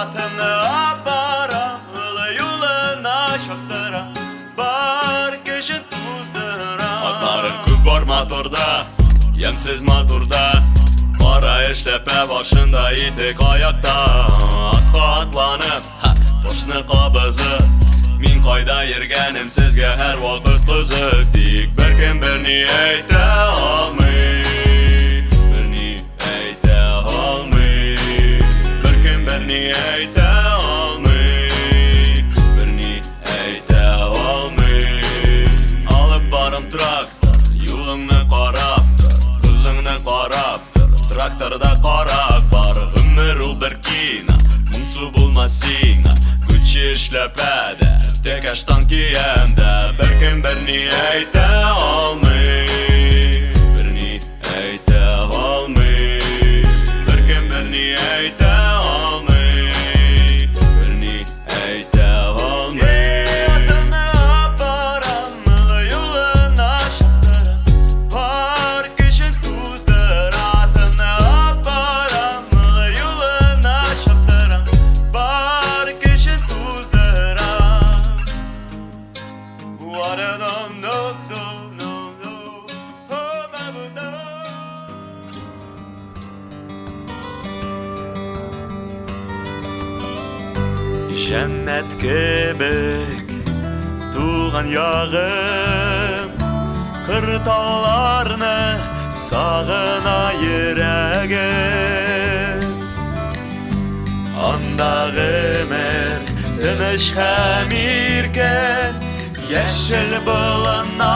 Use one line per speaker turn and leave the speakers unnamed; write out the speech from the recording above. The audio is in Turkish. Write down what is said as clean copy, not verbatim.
atını aparam, ılı yoluna şaktıram, bar kişi tuzdıram.
Atların küp var motorda, yemsiz motorda, kara işlepe başında idik ayakta. Atka atlanıp, başını kabızı, min kayda yergenim sizge her vakit kızık. Dik berkin birini eyte almay, birini eyte almay, berkin birini eyte almay, birini eyte almay. Alıp barım traktör, yolunu qaraptır, kızını qaraptır, traktorda qarak bar. Ömür ul berkina, munsu bulmasina, güçü işlepede, tek aştan kiyemde. Berkin birini eyte almay, birini eyte almay, berkin birini eyte almay, birini eyte almay.
Atını aparam, ılı yoluna şaktıram, bar kişi tuzdıram. Atını aparam, ılı yoluna şaktıram, bar kişi tuzdıram. What a no, oh babuda. Cennet kebek tuğan yağım, kırtağlarını sağına yüreğim. Anda ömür tınış hemirken, yeşil bulana